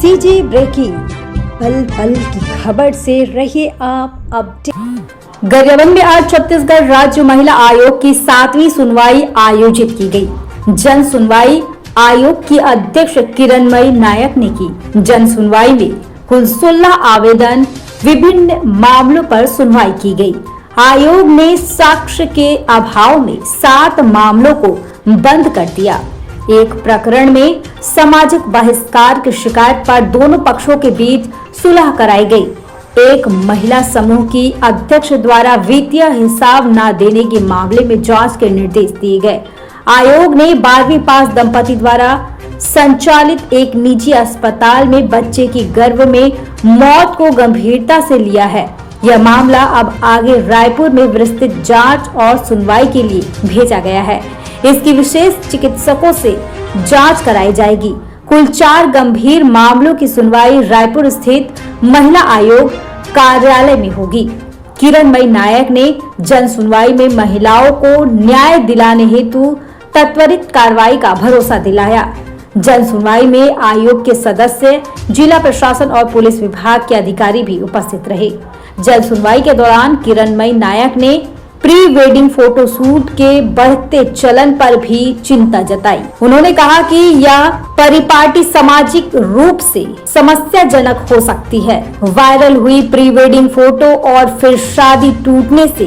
सीजे breaking, पल पल की खबर से रहिए आप अपडेट। गरियाबंद में आज छत्तीसगढ़ राज्य महिला आयोग की 7वीं सुनवाई आयोजित की गई। जन सुनवाई आयोग की अध्यक्ष किरणमयी नायक ने की। जन सुनवाई में कुल 16 आवेदन विभिन्न मामलों पर सुनवाई की गई। आयोग ने साक्ष्य के अभाव में 7 मामलों को बंद कर दिया। एक प्रकरण में सामाजिक बहिष्कार की शिकायत पर दोनों पक्षों के बीच सुलह कराई गई। एक महिला समूह की अध्यक्ष द्वारा वित्तीय हिसाब न देने के मामले में जांच के निर्देश दिए गए। आयोग ने 12वीं पास दंपति द्वारा संचालित एक निजी अस्पताल में बच्चे की गर्भ में मौत को गंभीरता से लिया है। यह मामला अब आगे रायपुर में विस्तृत जांच और सुनवाई के लिए भेजा गया है। इसकी विशेष चिकित्सकों से जांच कराई जाएगी। कुल 4 गंभीर मामलों की सुनवाई रायपुर स्थित महिला आयोग कार्यालय में होगी। किरणमयी नायक ने जन सुनवाई में महिलाओं को न्याय दिलाने हेतु त्वरित कार्रवाई का भरोसा दिलाया। जन सुनवाई में आयोग के सदस्य, जिला प्रशासन और पुलिस विभाग के अधिकारी भी उपस्थित रहे। जन सुनवाई के दौरान किरणमयी नायक ने प्री वेडिंग फोटो शूट के बढ़ते चलन पर भी चिंता जताई। उन्होंने कहा कि यह परिपाटी सामाजिक रूप से समस्याजनक हो सकती है। वायरल हुई प्री वेडिंग फोटो और फिर शादी टूटने से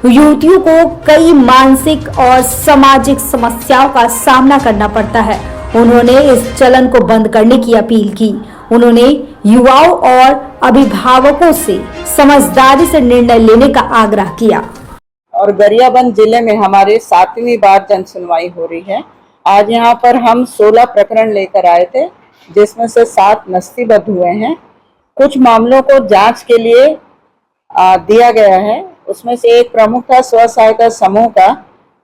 युवतियों को कई मानसिक और सामाजिक समस्याओं का सामना करना पड़ता है। उन्होंने इस चलन को बंद करने की अपील की। उन्होंने युवाओं और अभिभावकों से समझदारी से निर्णय लेने का आग्रह किया। और गरियाबंद जिले में हमारे 7वीं बार जन सुनवाई हो रही है। आज यहाँ पर हम 16 प्रकरण लेकर आए थे, जिसमें से 7 नस्तीबद्ध हुए हैं। कुछ मामलों को जांच के लिए दिया गया है। उसमें से एक प्रमुख था स्व सहायता समूह का,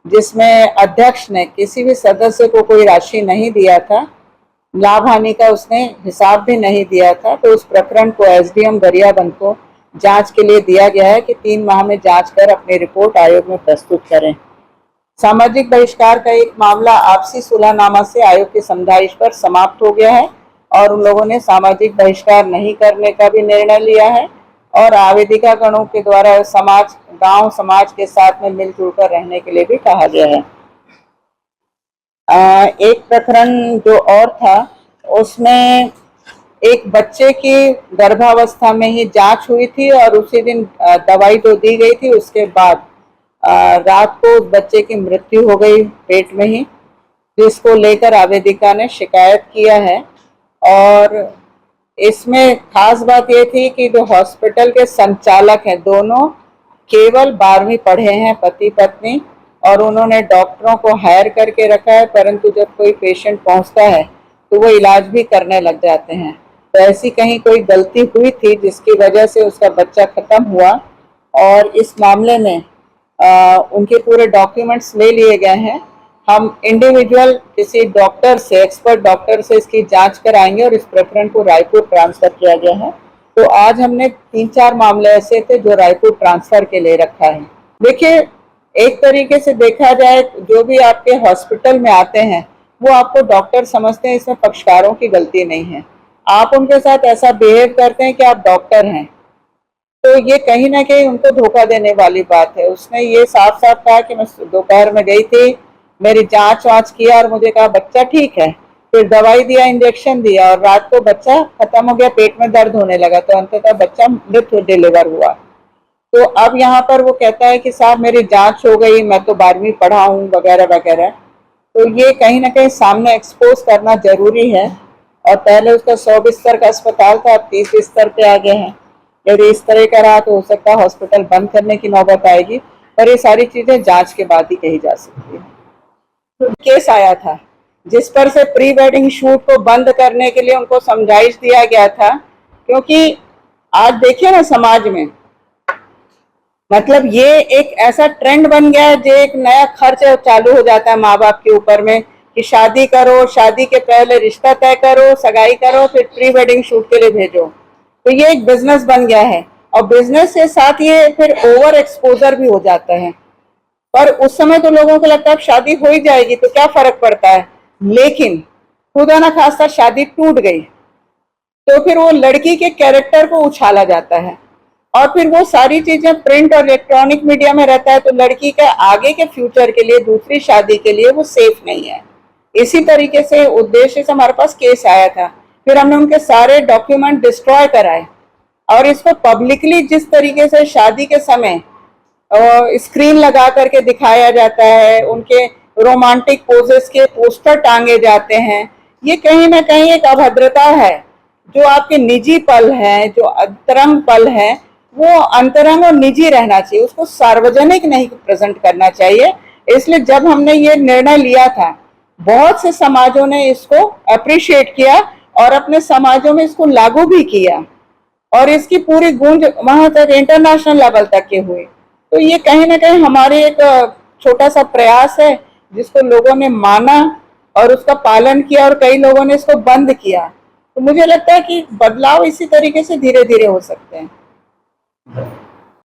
जिसमें अध्यक्ष ने किसी भी सदस्य को कोई राशि नहीं दिया था, लाभ हानि का उसने हिसाब भी नहीं दिया था। तो उस प्रकरण को एसडीएम गरियाबंद को जांच के लिए दिया गया है कि 3 माह में जांच कर अपनी रिपोर्ट आयोग में प्रस्तुत करें। सामाजिक बहिष्कार का एक मामला आपसी सुलहनामा से आयोग की समझाइश पर समाप्त हो गया है और उन लोगों ने सामाजिक बहिष्कार नहीं करने का भी निर्णय लिया है और आवेदिका गणों के द्वारा गांव समाज के साथ में मिलजुल कर रहने के लिए भी कहा गया है। एक प्रकरण जो और था, उसमें एक बच्चे की गर्भावस्था में ही जांच हुई थी और उसी दिन दवाई तो दी गई थी। उसके बाद रात को बच्चे की मृत्यु हो गई पेट में ही, जिसको लेकर आवेदिका ने शिकायत किया है। और इसमें खास बात ये थी कि जो हॉस्पिटल के संचालक हैं, दोनों केवल 12वीं पढ़े हैं, पति पत्नी, और उन्होंने डॉक्टरों को हायर करके रखा है, परंतु जब कोई पेशेंट पहुंचता है तो वो इलाज भी करने लग जाते हैं। तो ऐसी कहीं कोई गलती हुई थी जिसकी वजह से उसका बच्चा खत्म हुआ और इस मामले में उनके पूरे डॉक्यूमेंट्स ले लिए गए हैं। हम इंडिविजुअल किसी डॉक्टर से, एक्सपर्ट डॉक्टर से इसकी जांच कराएंगे और इस प्रकरण को रायपुर ट्रांसफर किया गया है। तो आज हमने 3-4 मामले ऐसे थे जो रायपुर ट्रांसफर के लिए रखा है। देखिए, एक तरीके से देखा जाए, जो भी आपके हॉस्पिटल में आते हैं वो आपको डॉक्टर समझते हैं, इसमें पक्षकारों की गलती नहीं है। आप उनके साथ ऐसा बिहेव करते हैं कि आप डॉक्टर हैं, तो ये कहीं ना कहीं उनको धोखा देने वाली बात है। उसने ये साफ साफ कहा कि मैं दोपहर में गई थी, मेरी जांच वांच किया और मुझे कहा बच्चा ठीक है, फिर दवाई दिया, इंजेक्शन दिया और रात को बच्चा खत्म हो गया, पेट में दर्द होने लगा, तो अंततः बच्चा मृत डिलीवर हुआ। तो अब यहाँ पर वो कहता है कि साहब मेरी जांच हो गई, मैं तो 12वीं पढ़ा हूँ वगैरह वगैरह। तो ये कहीं ना कहीं सामने एक्सपोज करना जरूरी है। और पहले उसका 100 बिस्तर का अस्पताल था, अब 30 बिस्तर पे आ गए हैं। यदि इस तरह का रहा तो हो सकता है हॉस्पिटल बंद करने की नौबत आएगी, पर ये सारी चीजें जांच के बाद ही कही जा सकती है। तो केस आया था जिस पर से प्री वेडिंग शूट को बंद करने के लिए उनको समझाइश दिया गया था, क्योंकि आज देखिए ना समाज में, मतलब ये एक ऐसा ट्रेंड बन गया है, जो एक नया खर्च चालू हो जाता है माँ बाप के ऊपर में कि शादी करो, शादी के पहले रिश्ता तय करो, सगाई करो, फिर प्री वेडिंग शूट के लिए भेजो। तो ये एक बिजनेस बन गया है और बिजनेस के साथ ये फिर ओवर एक्सपोजर भी हो जाता है। पर उस समय तो लोगों को लगता है अब शादी हो ही जाएगी तो क्या फर्क पड़ता है, लेकिन खुदा ना खास्ता शादी टूट गई तो फिर वो लड़की के कैरेक्टर को उछाला जाता है और फिर वो सारी चीजें प्रिंट और इलेक्ट्रॉनिक मीडिया में रहता है, तो लड़की के आगे के फ्यूचर के लिए, दूसरी शादी के लिए वो सेफ नहीं है। इसी तरीके से उद्देश्य से हमारे पास केस आया था, फिर हमने उनके सारे डॉक्यूमेंट डिस्ट्रॉय कराए और इसको पब्लिकली जिस तरीके से शादी के समय स्क्रीन लगा करके दिखाया जाता है, उनके रोमांटिक पोजेस के पोस्टर टांगे जाते हैं, ये कहीं ना कहीं एक अभद्रता है। जो आपके निजी पल है, जो अंतरंग पल है, वो अंतरंग और निजी रहना चाहिए, उसको सार्वजनिक नहीं प्रेजेंट करना चाहिए। इसलिए जब हमने ये निर्णय लिया था, बहुत से समाजों ने इसको अप्रिशिएट किया और अपने समाजों में इसको लागू भी किया और इसकी पूरी गूंज वहां तक इंटरनेशनल लेवल तक के हुई। तो ये कहीं ना कहीं हमारे एक छोटा सा प्रयास है जिसको लोगों ने माना और उसका पालन किया और कई लोगों ने इसको बंद किया। तो मुझे लगता है कि बदलाव इसी तरीके से धीरे धीरे हो सकते हैं।